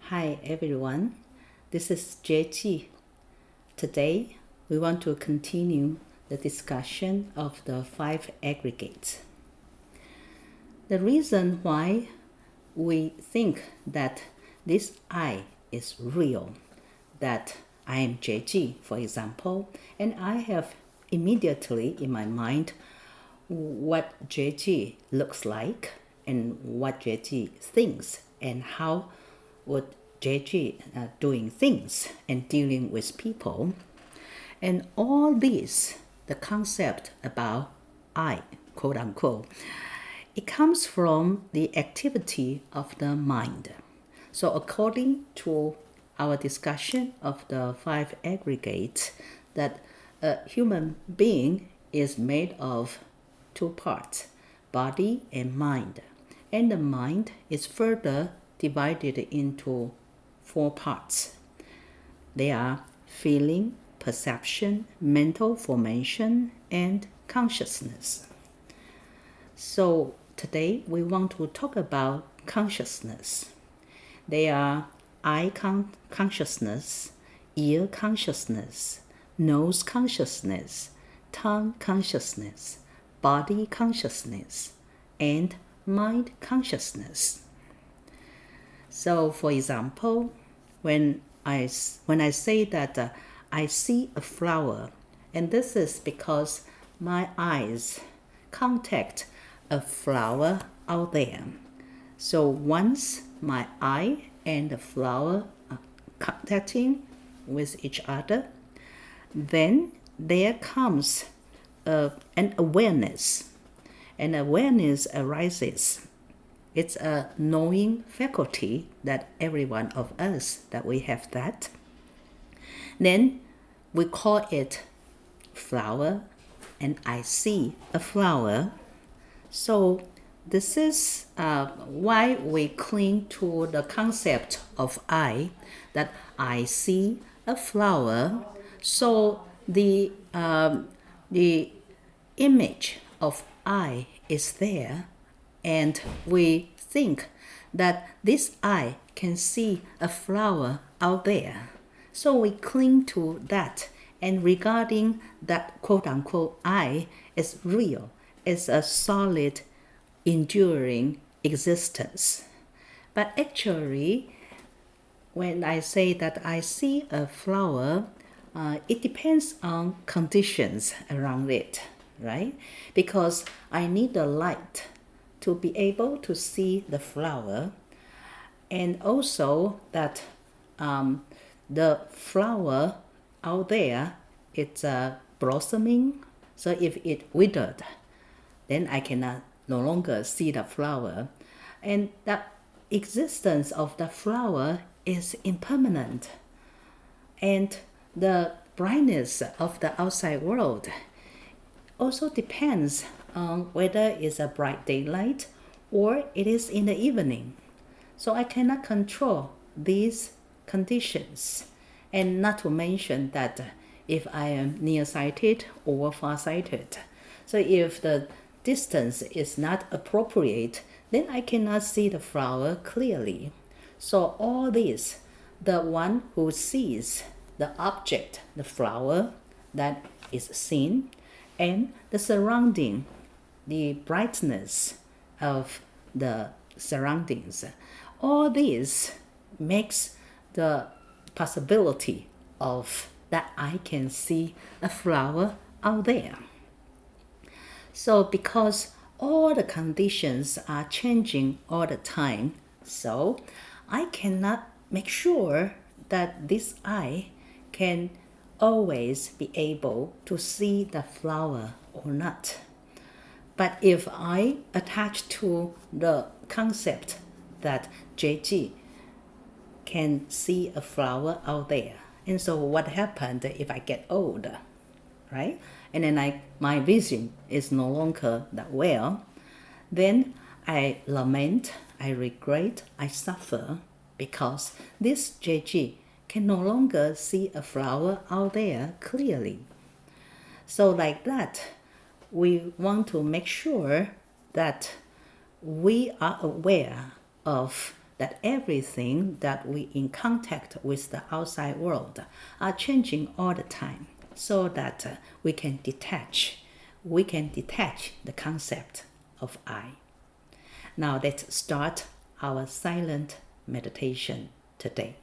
Hi everyone, this is Jue Ji. Today we want to continue the discussion of the 5 aggregates. The reason why we think that this I is real, that I am Jue Ji, for example, and I have immediately in my mind what Jue Ji looks like and what Jue Ji thinks and how would Jue Ji doing things and dealing with people. And all this, the concept about I, quote unquote, it comes from the activity of the mind. So according to our discussion of the 5 aggregates, that a human being is made of 2 parts, body and mind. And the mind is further divided into 4 parts. They are feeling, perception, mental formation, and consciousness. So today we want to talk about consciousness. They are eye consciousness, ear consciousness, nose consciousness, tongue consciousness, body consciousness, and mind consciousness. So, for example, when I say that I see a flower, and this is because my eyes contact a flower out there. So once my eye and the flower are contacting with each other, then there comes an awareness. And awareness arises. It's a knowing faculty that every one of us, that we have that. Then we call it flower, and I see a flower. So this is why we cling to the concept of I, that I see a flower. So the image of I is there, and we think that this I can see a flower out there. So we cling to that, and regarding that quote-unquote I is real, is a solid, enduring existence. But actually, when I say that I see a flower, it depends on conditions around it, right? Because I need the light to be able to see the flower, and also that the flower out there, it's blossoming. So if it withered, then I cannot no longer see the flower. And the existence of the flower is impermanent. And the brightness of the outside world also depends on whether it's a bright daylight or it is in the evening. So I cannot control these conditions. And not to mention that if I am nearsighted or farsighted. So if the distance is not appropriate, then I cannot see the flower clearly. So all this, the one who sees the object, the flower that is seen, and the surrounding, the brightness of the surroundings, all this makes the possibility of that I can see a flower out there. So because all the conditions are changing all the time, so I cannot make sure that this eye can always be able to see the flower or not. But if I attach to the concept that Jue Ji can see a flower out there, and so what happened if I get older, right? And then my vision is no longer that well, then I lament, I regret, I suffer, because this Jue Ji can no longer see a flower out there clearly. So like that, we want to make sure that we are aware of that everything that we in contact with the outside world are changing all the time, so that we can detach the concept of I. Now let's start our silent meditation today.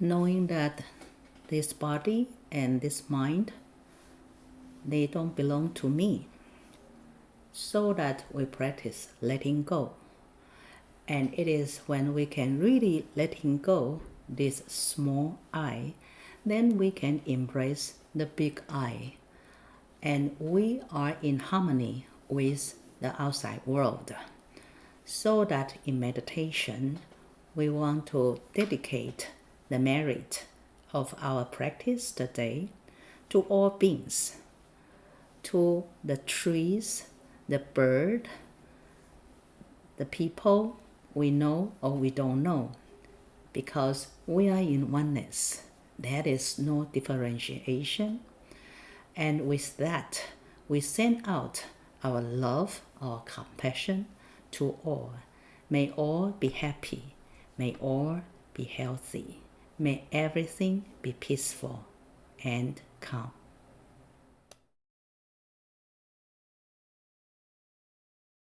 knowing that this body and this mind, they don't belong to me, so that we practice letting go. And it is when we can really letting go this small I, then we can embrace the big I, and we are in harmony with the outside world. So that in meditation, we want to dedicate the merit of our practice today to all beings, to the trees, the bird, the people we know or we don't know, because we are in oneness. There is no differentiation. And with that, we send out our love, our compassion to all. May all be happy. May all be healthy. May everything be peaceful and calm.